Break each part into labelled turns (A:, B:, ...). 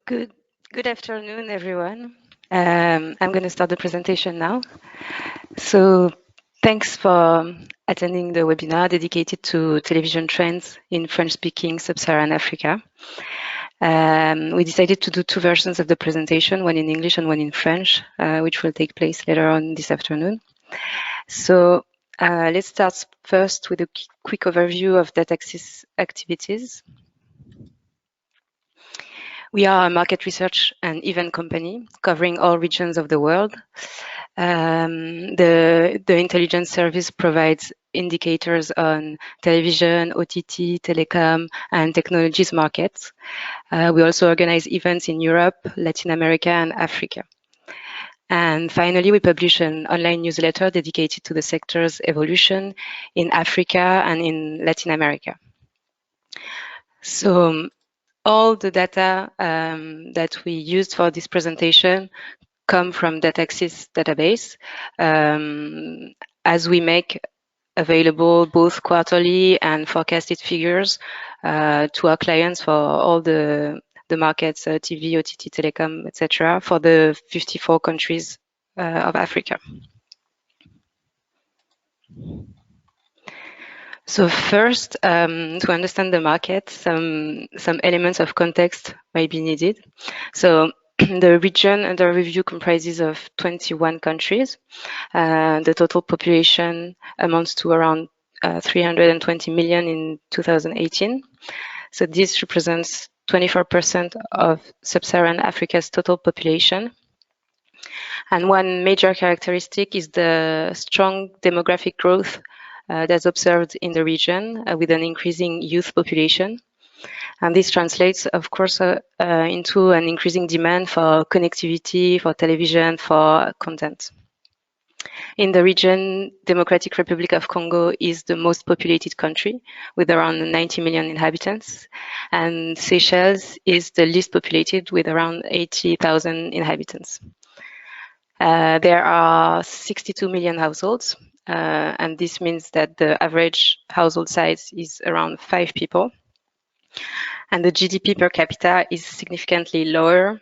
A: Good afternoon, everyone. I'm going to start the presentation now. So thanks for attending the webinar dedicated to television trends in French-speaking sub-Saharan Africa. We decided to do two versions of the presentation, one in English and one in French, which will take place later on this afternoon. So let's start first with a quick overview of data access activities. We are a market research and event company covering all regions of the world. The intelligence service provides indicators on television, OTT, telecom, and technologies markets. We also organize events in Europe, Latin America, and Africa. And finally, we publish an online newsletter dedicated to the sector's evolution in Africa and in Latin America. So all the data that we used for this presentation come from DataAccess database, as we make available both quarterly and forecasted figures to our clients for all the markets, TV, OTT, telecom, etc., for the 54 countries of Africa. So first, to understand the market, some elements of context might be needed. So the region under review comprises of 21 countries. The total population amounts to around 320 million in 2018. So this represents 24% of sub-Saharan Africa's total population. And one major characteristic is the strong demographic growth that's observed in the region with an increasing youth population. And this translates, of course, into an increasing demand for connectivity, for television, for content. In the region, Democratic Republic of Congo is the most populated country with around 90 million inhabitants. And Seychelles is the least populated with around 80,000 inhabitants. There are 62 million households, and this means that the average household size is around 5 people. And the GDP per capita is significantly lower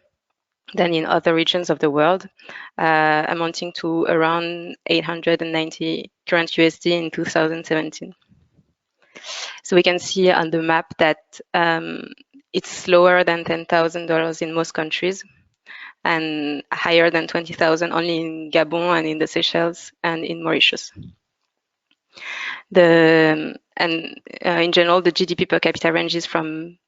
A: than in other regions of the world, amounting to around 890 current USD in 2017. So we can see on the map that it's lower than $10,000 in most countries, and higher than 20,000 only in Gabon and in the Seychelles and in Mauritius. In general, the GDP per capita ranges from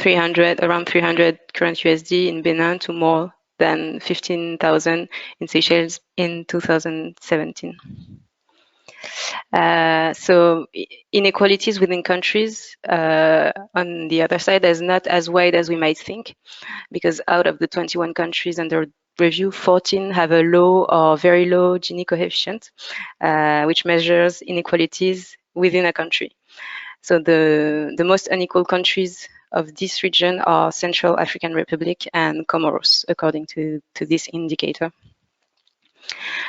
A: around 300 current USD in Benin to more than 15,000 in Seychelles in 2017. So inequalities within countries, on the other side, is not as wide as we might think, because out of the 21 countries under review, 14 have a low or very low Gini coefficient, which measures inequalities within a country. So the most unequal countries of this region are Central African Republic and Comoros, according to this indicator.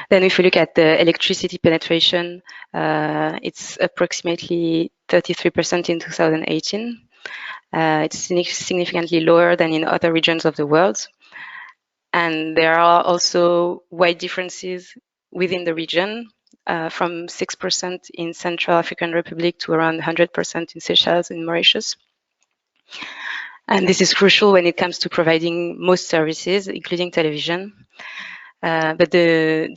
A: Then if we look at the electricity penetration, it's approximately 33% in 2018. It's significantly lower than in other regions of the world. And there are also wide differences within the region, from 6% in Central African Republic to around 100% in Seychelles and Mauritius. And this is crucial when it comes to providing most services, including television. But the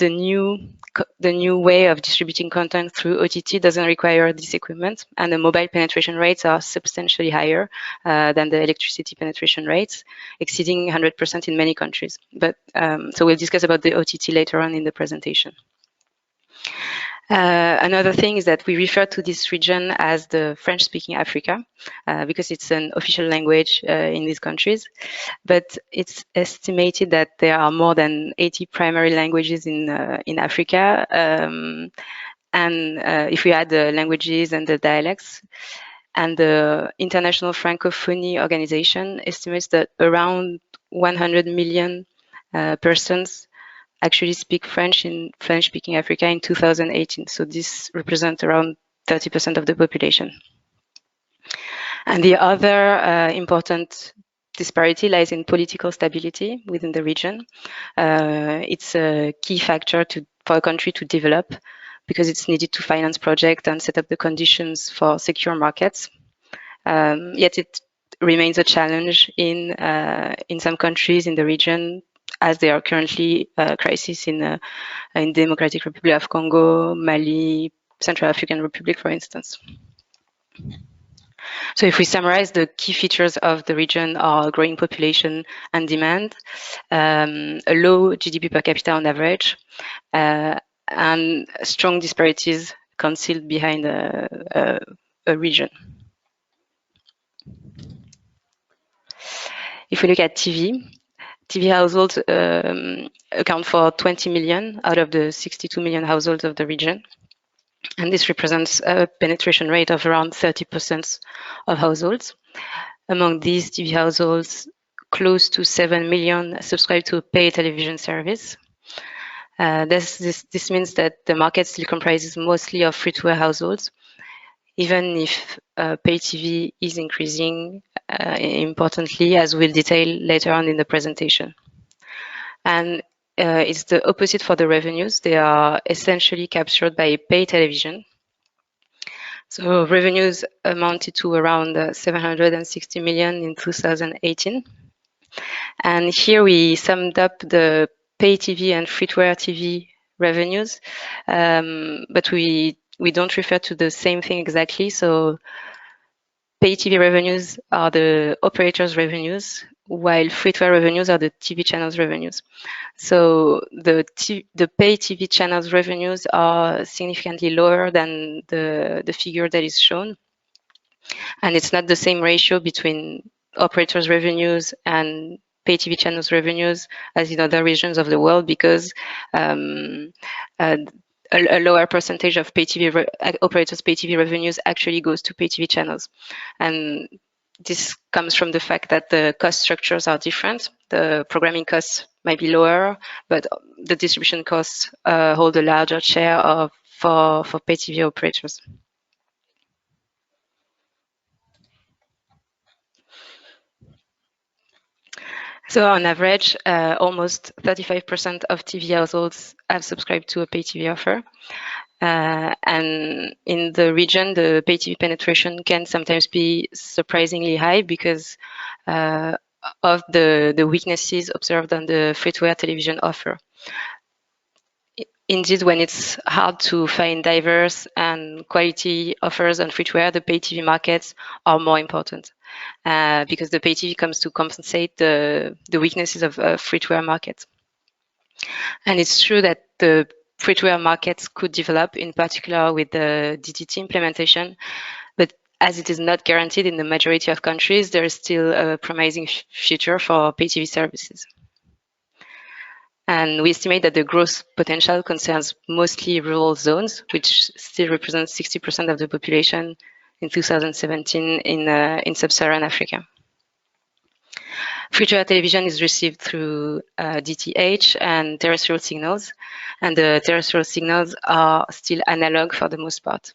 A: new way of distributing content through OTT doesn't require this equipment, and the mobile penetration rates are substantially higher than the electricity penetration rates, exceeding 100% in many countries. But so we'll discuss about the OTT later on in the presentation. Another thing is that we refer to this region as the French-speaking Africa, because it's an official language in these countries. But it's estimated that there are more than 80 primary languages in Africa. And if we add the languages and the dialects, and the International Francophonie Organization estimates that around 100 million persons actually speak French in French-speaking Africa in 2018. So this represents around 30% of the population. And the other important disparity lies in political stability within the region. It's a key factor for a country to develop because it's needed to finance projects and set up the conditions for secure markets. Yet it remains a challenge in some countries in the region, as there are currently crises in Democratic Republic of Congo, Mali, Central African Republic, for instance. So if we summarize, the key features of the region are growing population and demand, a low GDP per capita on average, and strong disparities concealed behind a region. If we look at TV households account for 20 million out of the 62 million households of the region. And this represents a penetration rate of around 30% of households. Among these TV households, close to 7 million subscribe to a pay television service. This means that the market still comprises mostly of free-to-air households, even if pay TV is increasing importantly, as we'll detail later on in the presentation. And it's the opposite for the revenues. They are essentially captured by pay television. So revenues amounted to around 760 million in 2018. And here we summed up the pay TV and free-to-air TV revenues, but we don't refer to the same thing exactly. So pay TV revenues are the operators' revenues, while free-to-air revenues are the TV channels' revenues. So the pay TV channels' revenues are significantly lower than the figure that is shown. And it's not the same ratio between operators' revenues and pay TV channels' revenues as in other regions of the world, because a lower percentage of pay TV operators' pay TV revenues actually goes to pay TV channels. And this comes from the fact that the cost structures are different. The programming costs might be lower, but the distribution costs hold a larger share for pay TV operators. So on average, almost 35% of TV households have subscribed to a pay TV offer. And in the region, the pay TV penetration can sometimes be surprisingly high because of the weaknesses observed on the free-to-air television offer. Indeed, when it's hard to find diverse and quality offers on free-to-air, the pay TV markets are more important because the pay TV comes to compensate the weaknesses of free-to-air markets. And it's true that the free-to-air markets could develop, in particular with the DTT implementation, but as it is not guaranteed in the majority of countries, there is still a promising future for pay TV services. And we estimate that the growth potential concerns mostly rural zones, which still represent 60% of the population in 2017 in sub-Saharan Africa. Free-to-air television is received through DTH and terrestrial signals, and the terrestrial signals are still analog for the most part.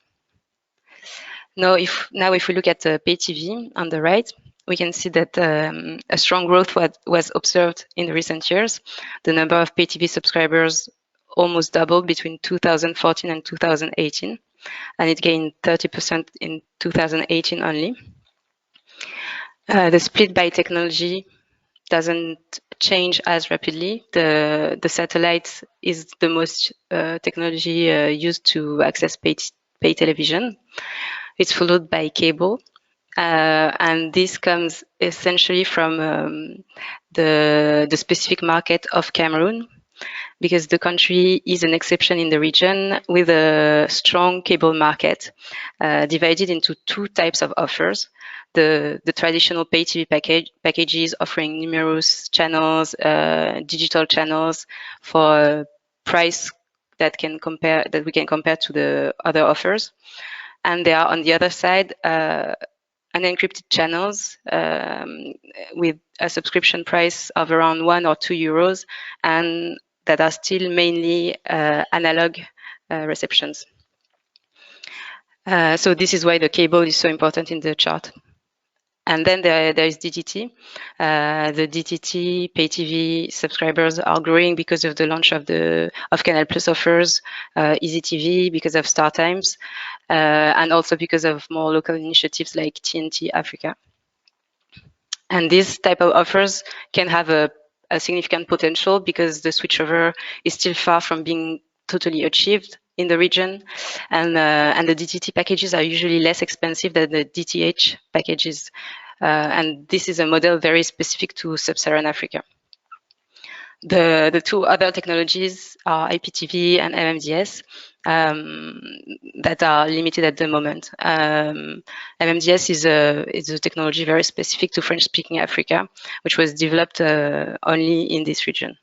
A: Now, if we look at pay TV on the right, we can see that a strong growth was observed in the recent years. The number of pay TV subscribers almost doubled between 2014 and 2018, and it gained 30% in 2018 only. The split by technology doesn't change as rapidly. The satellite is the most technology used to access pay television. It's followed by cable. And this comes essentially from the specific market of Cameroon, because the country is an exception in the region with a strong cable market divided into two types of offers. The traditional pay TV packages offering numerous channels, digital channels for a price that we can compare to the other offers. And there are, on the other side, unencrypted channels with a subscription price of around 1 or 2 euros, and that are still mainly analog receptions. So this is why the cable is so important in the chart. And then there is DTT. The DTT pay TV subscribers are growing because of the launch of Canal Plus offers, Easy TV because of Star Times, and also because of more local initiatives like TNT Africa. And these type of offers can have a significant potential because the switchover is still far from being totally achieved in the region, and the DTT packages are usually less expensive than the DTH packages, and this is a model very specific to Sub-Saharan Africa. The two other technologies are IPTV and MMDS that are limited at the moment. MMDS is a technology very specific to French-speaking Africa, which was developed only in this region.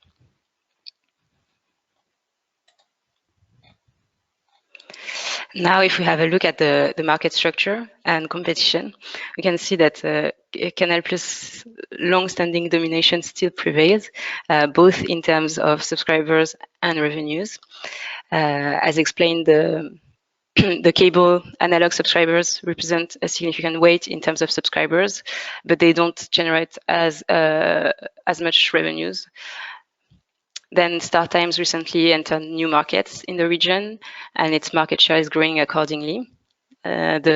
A: Now, if we have a look at the market structure and competition, we can see that Canal Plus long-standing domination still prevails, both in terms of subscribers and revenues. As explained, the cable analog subscribers represent a significant weight in terms of subscribers, but they don't generate as much revenues. Then Star Times recently entered new markets in the region, and its market share is growing accordingly. But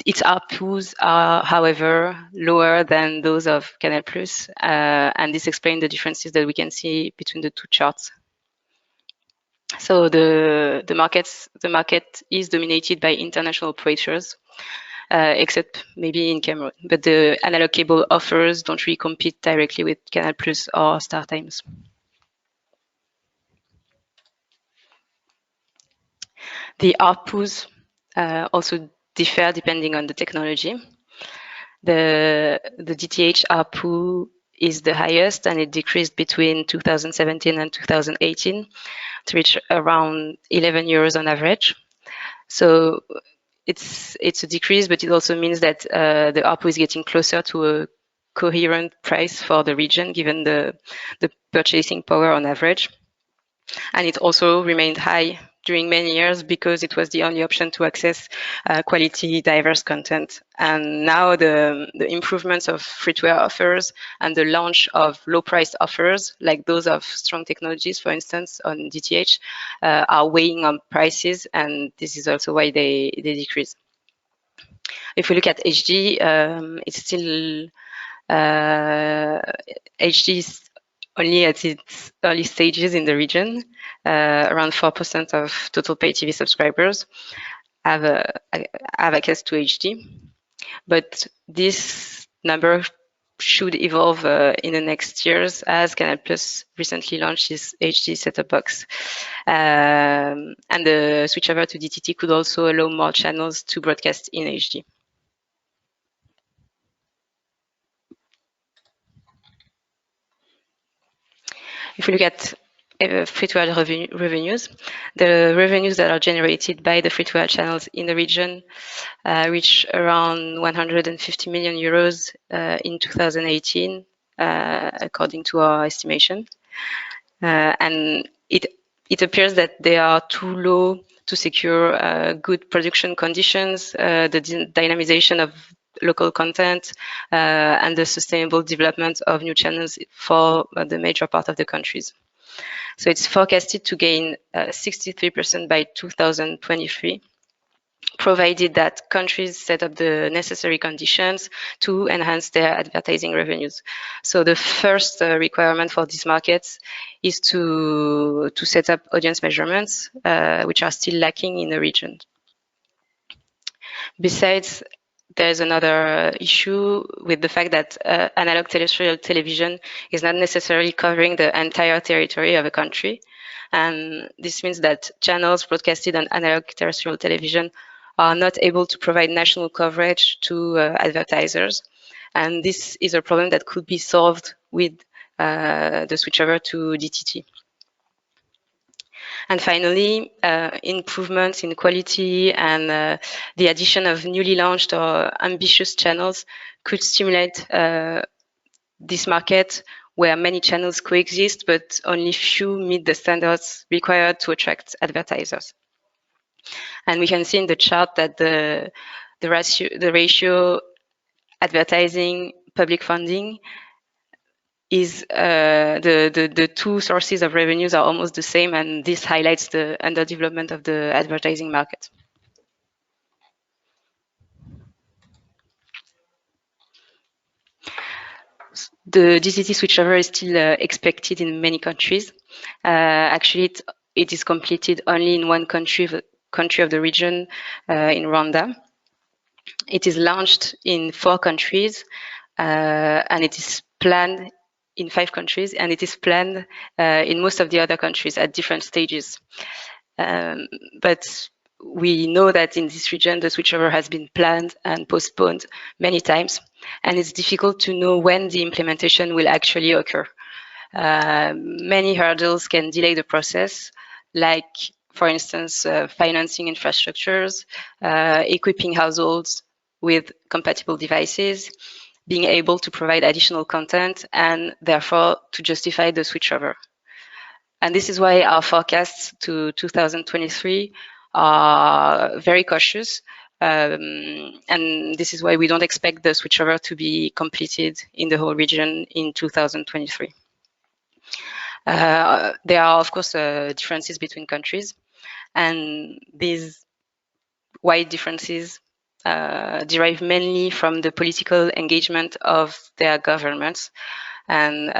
A: its ARPUs are, however, lower than those of Canal Plus, and this explains the differences that we can see between the two charts. So the market is dominated by international operators, except maybe in Cameroon. But the analog cable offers don't really compete directly with Canal Plus or Star Times. The ARPUs also differ depending on the technology. The DTH ARPU is the highest, and it decreased between 2017 and 2018 to reach around 11 euros on average. So it's a decrease, but it also means that the ARPU is getting closer to a coherent price for the region, given the purchasing power on average. And it also remained high during many years because it was the only option to access quality, diverse content. And now the improvements of free-to-air offers and the launch of low-priced offers, like those of Strong Technologies, for instance, on DTH, are weighing on prices, and this is also why they decrease. If we look at HD, it's still HD is only at its early stages in the region. Around 4% of total pay TV subscribers have access to HD, but this number should evolve in the next years as Canal Plus recently launched its HD set-top box. And the switchover to DTT could also allow more channels to broadcast in HD. If we look at free-to-air revenues, the revenues that are generated by the free-to-air channels in the region reach around 150 million euros in 2018, according to our estimation. And it appears that they are too low to secure good production conditions, the dynamization of local content, and the sustainable development of new channels for the major part of the countries. So it's forecasted to gain 63% by 2023, provided that countries set up the necessary conditions to enhance their advertising revenues. So the first requirement for these markets is to set up audience measurements, which are still lacking in the region. Besides, there's another issue with the fact that analog terrestrial television is not necessarily covering the entire territory of a country. And this means that channels broadcasted on analog terrestrial television are not able to provide national coverage to advertisers. And this is a problem that could be solved with the switchover to DTT. And finally, improvements in quality and the addition of newly launched or ambitious channels could stimulate this market where many channels coexist, but only few meet the standards required to attract advertisers. And we can see in the chart that the the ratio advertising, public funding is the two sources of revenues are almost the same, and this highlights the underdevelopment of the advertising market. The DTT switchover is still expected in many countries. Actually, it is completed only in one country of the region, in Rwanda. It is launched in 4 countries, and it is planned in 5 countries, and it is planned in most of the other countries at different stages. But we know that in this region, the switchover has been planned and postponed many times, and it's difficult to know when the implementation will actually occur. Many hurdles can delay the process, like, for instance, financing infrastructures, equipping households with compatible devices, being able to provide additional content, and therefore to justify the switchover. And this is why our forecasts to 2023 are very cautious. And this is why we don't expect the switchover to be completed in the whole region in 2023. There are, of course, differences between countries, and these wide differences derive mainly from the political engagement of their governments. And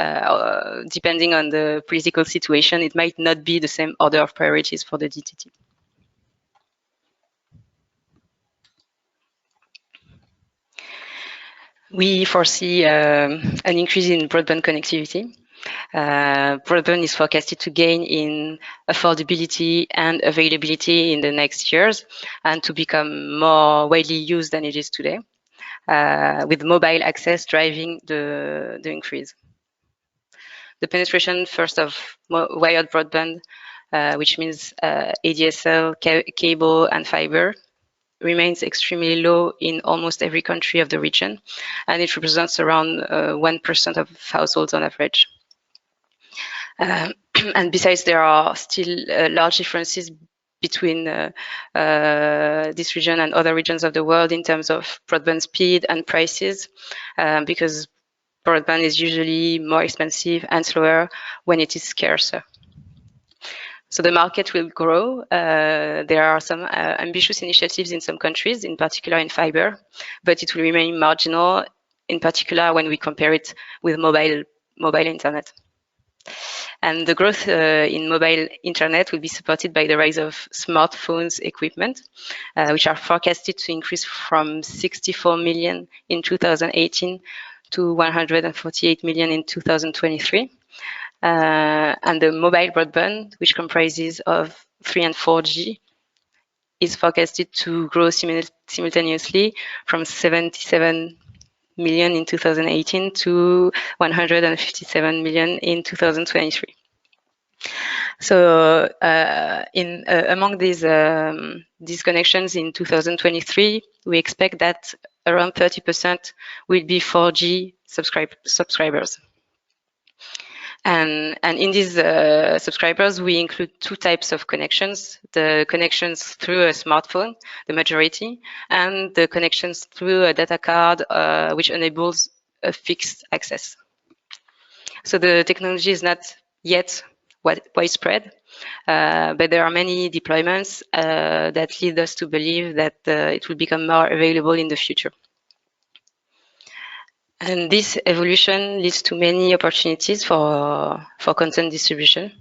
A: depending on the political situation, it might not be the same order of priorities for the DTT. We foresee an increase in broadband connectivity. Broadband is forecasted to gain in affordability and availability in the next years, and to become more widely used than it is today, with mobile access driving the increase. The penetration first of wired broadband, which means ADSL, cable, and fiber, remains extremely low in almost every country of the region, and it represents around 1% of households on average. And besides, there are still large differences between this region and other regions of the world in terms of broadband speed and prices, because broadband is usually more expensive and slower when it is scarcer. So the market will grow. There are some ambitious initiatives in some countries, in particular in fiber, but it will remain marginal, in particular when we compare it with mobile internet. And the growth in mobile internet will be supported by the rise of smartphones equipment, which are forecasted to increase from 64 million in 2018 to 148 million in 2023. And the mobile broadband, which comprises of 3 and 4G, is forecasted to grow simultaneously from 77 million in 2018 to 157 million in 2023. So among these connections in 2023, we expect that around 30% will be 4G subscribers. And in these subscribers, we include 2 types of connections: the connections through a smartphone, the majority, and the connections through a data card, which enables a fixed access. So the technology is not yet widespread, but there are many deployments that lead us to believe that it will become more available in the future. And this evolution leads to many opportunities for content distribution.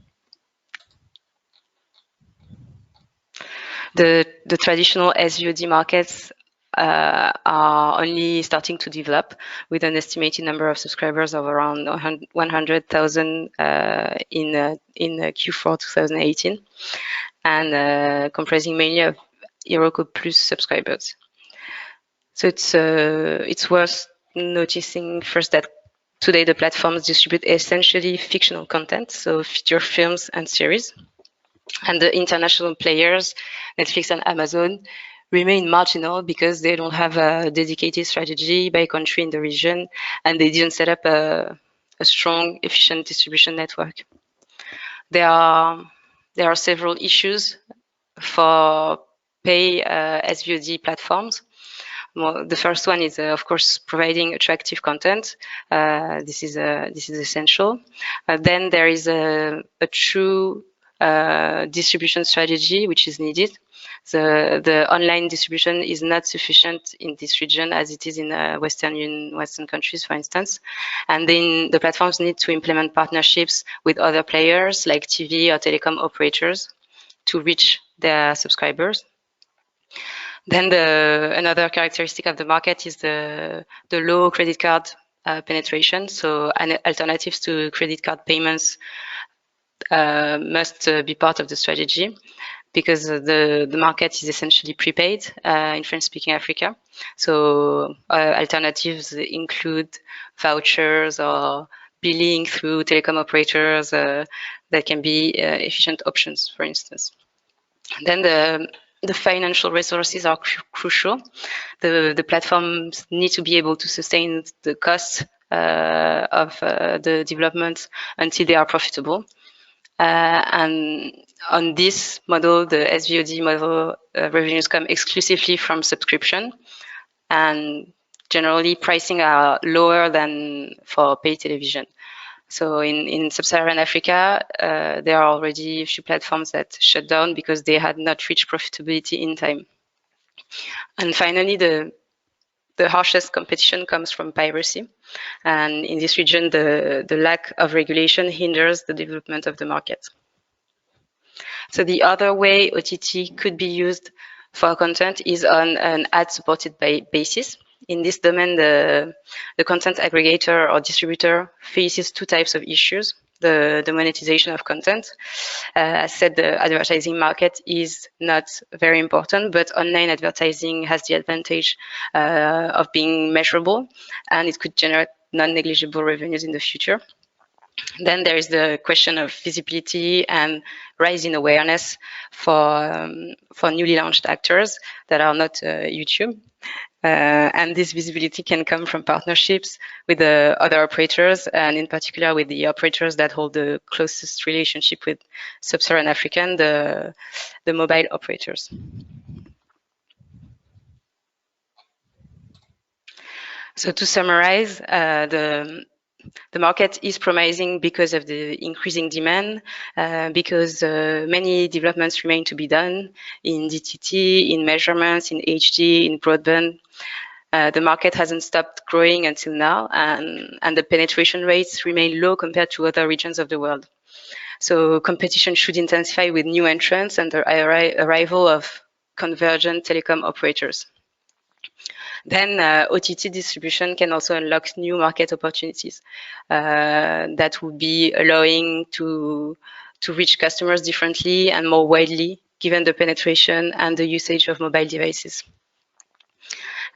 A: The traditional SVOD markets are only starting to develop, with an estimated number of subscribers of around 100,000 in Q4 2018, and comprising mainly of Heroku Plus subscribers. So it's worth noticing first that today the platforms distribute essentially fictional content, so feature films and series. And the international players, Netflix and Amazon, remain marginal because they don't have a dedicated strategy by country in the region, and they didn't set up a strong, efficient distribution network. There are several issues for pay SVOD platforms. Well, the first one is, of course, providing attractive content. This is essential. Then there is a true distribution strategy which is needed. The online distribution is not sufficient in this region as it is in Western countries, for instance. And then the platforms need to implement partnerships with other players like TV or telecom operators to reach their subscribers. Then another characteristic of the market is the low credit card penetration. So alternatives to credit card payments must be part of the strategy because the market is essentially prepaid in French-speaking Africa. So alternatives include vouchers or billing through telecom operators that can be efficient options, for instance. Then the financial resources are crucial. The platforms need to be able to sustain the costs of the development until they are profitable. And on this model, the SVOD model revenues come exclusively from subscription, and generally pricing are lower than for paid television. So in sub-Saharan Africa, there are already a few platforms that shut down because they had not reached profitability in time. And finally, the harshest competition comes from piracy. And in this region, the lack of regulation hinders the development of the market. So the other way OTT could be used for content is on an ad-supported basis. In this domain, the content aggregator or distributor faces two types of issues. The monetization of content. As said, the advertising market is not very important, but online advertising has the advantage of being measurable, and it could generate non-negligible revenues in the future. Then there is the question of visibility and rise in awareness for newly launched actors that are not YouTube. And this visibility can come from partnerships with the other operators, and in particular with the operators that hold the closest relationship with Sub-Saharan African, the mobile operators. So to summarize, the market is promising because of the increasing demand, because many developments remain to be done in DTT, in measurements, in HD, in broadband. The market hasn't stopped growing until now, and the penetration rates remain low compared to other regions of the world. So competition should intensify with new entrants and the arrival of convergent telecom operators. Then OTT distribution can also unlock new market opportunities that would be allowing to reach customers differently and more widely, given the penetration and the usage of mobile devices.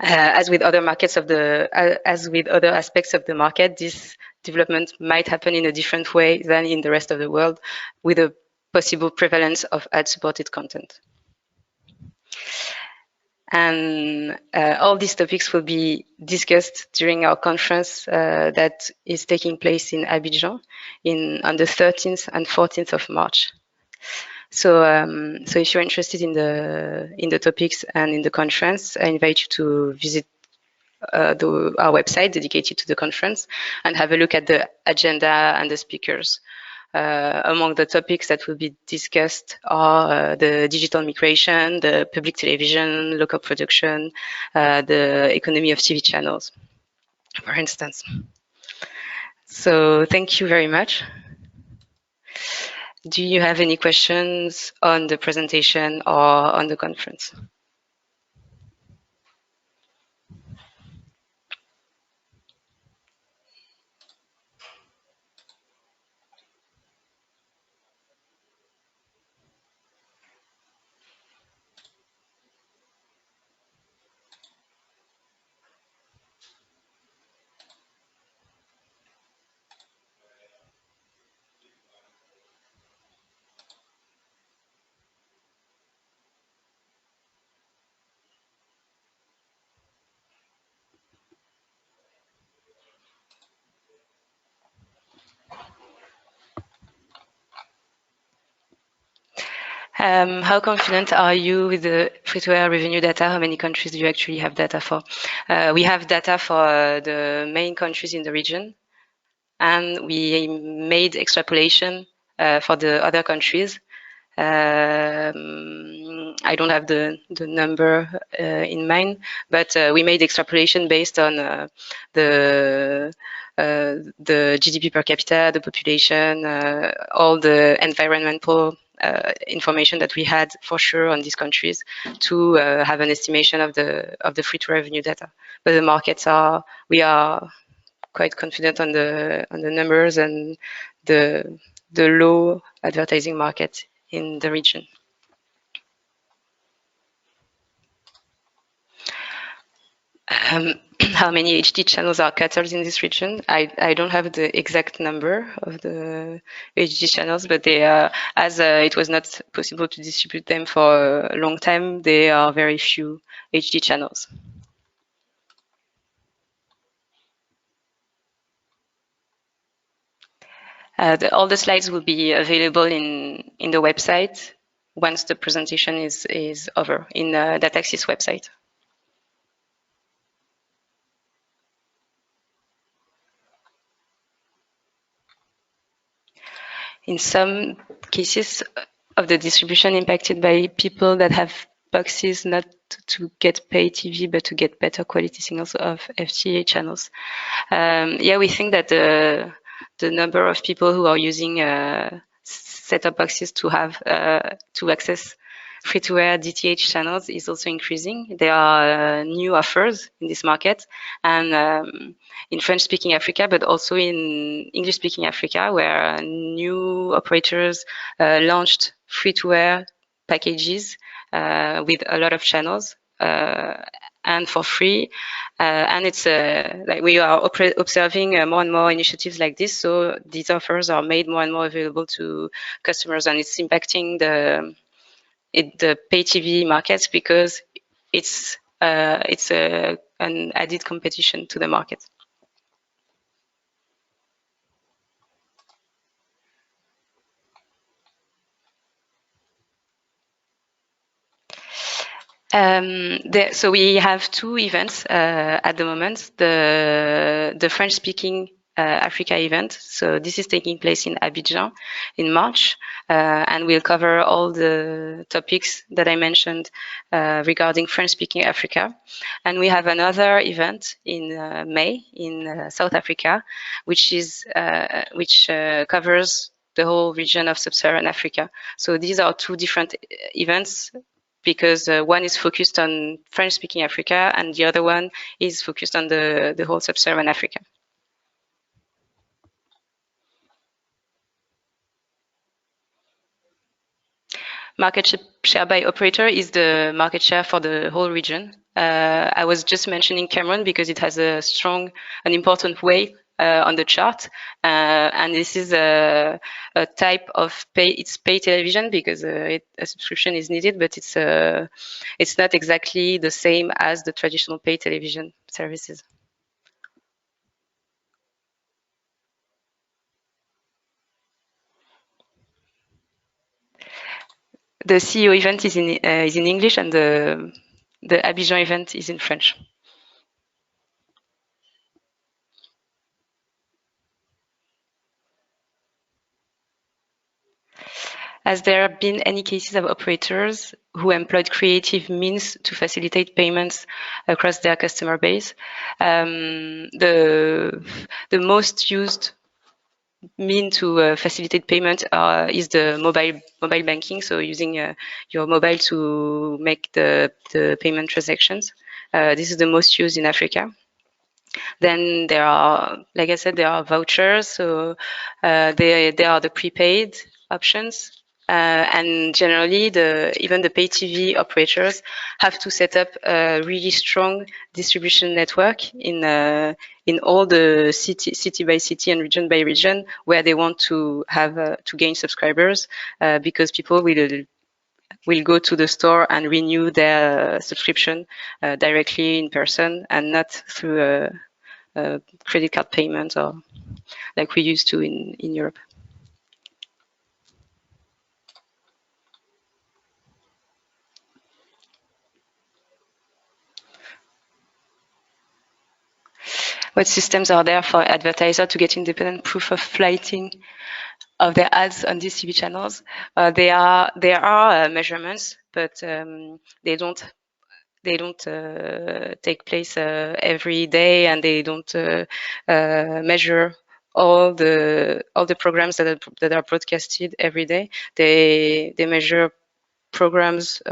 A: As with other aspects of the market, this development might happen in a different way than in the rest of the world, with a possible prevalence of ad-supported content. And all these topics will be discussed during our conference that is taking place in Abidjan on the 13th and 14th of March. So if you're interested in the topics and in the conference, I invite you to visit our website dedicated to the conference and have a look at the agenda and the speakers. Among the topics that will be discussed are the digital migration, the public television, local production, the economy of TV channels, for instance. So thank you very much. Do you have any questions on the presentation or on the conference? How confident are you with the free-to-air revenue data? How many countries do you actually have data for? We have data for the main countries in the region, and we made extrapolation for the other countries. I don't have the number in mind, but we made extrapolation based on the GDP per capita, the population, all the environmental information that we had for sure on these countries to have an estimation of the free to revenue data. But the markets we are quite confident on the numbers and the low advertising market in the region. How many HD channels are catered in this region? I don't have the exact number of the HD channels, but they are, as it was not possible to distribute them for a long time, there are very few HD channels. All the slides will be available in the website once the presentation is over in the Dataxis website. In some cases of the distribution impacted by people that have boxes not to get pay TV, but to get better quality signals of FTA channels. Yeah, we think that the number of people who are using set-top boxes to have to access free-to-air DTH channels is also increasing. There are new offers in this market, and in French-speaking Africa, but also in English-speaking Africa, where new operators launched free-to-air packages with a lot of channels and for free. And it's like we are observing more and more initiatives like this. So these offers are made more and more available to customers, and it's impacting the pay TV markets because it's an added competition to the market. So we have two events at the moment. The French-speaking Africa event. So this is taking place in Abidjan in March, and we'll cover all the topics that I mentioned regarding French-speaking Africa. And we have another event in May in South Africa, which covers the whole region of Sub-Saharan Africa. So these are two different events, because one is focused on French-speaking Africa and the other one is focused on the whole Sub-Saharan Africa. Market share by operator is the market share for the whole region. I was just mentioning Cameroon because it has an important weight on the chart, and this is a type of it's pay television because a subscription is needed, but it's not exactly the same as the traditional pay television services. The CEO event is in English, and the Abidjan event is in French. Has there been any cases of operators who employed creative means to facilitate payments across their customer base? The most used mean to facilitate payment is the mobile banking. So using your mobile to make the payment transactions. This is the most used in Africa. Then there are, like I said, there are vouchers. So there are the prepaid options. And generally, even the pay TV operators have to set up a really strong distribution network in all the city by city and region by region where they want to have to gain subscribers, because people will go to the store and renew their subscription directly in person and not through a credit card payment or like we used to in Europe. What systems are there for advertisers to get independent proof of flighting of their ads on these TV channels? There are measurements, but they don't take place every day, and they don't measure all the programs that are broadcasted every day. They measure programs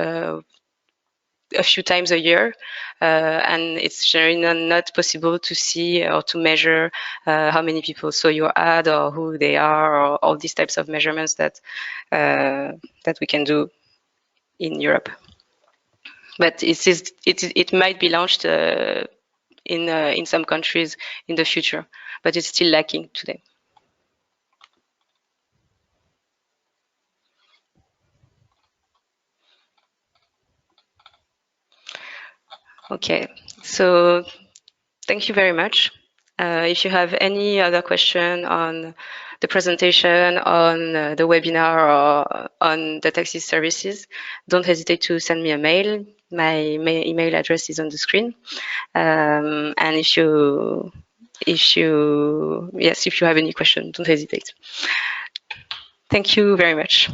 A: a few times a year, and it's generally not possible to see or to measure how many people saw your ad or who they are, or all these types of measurements that we can do in Europe. But it might be launched in some countries in the future, but it's still lacking today. Okay, so thank you very much. If you have any other question on the presentation, on the webinar, or on the taxi services, don't hesitate to send me a mail. My email address is on the screen. And if you have any question, don't hesitate. Thank you very much.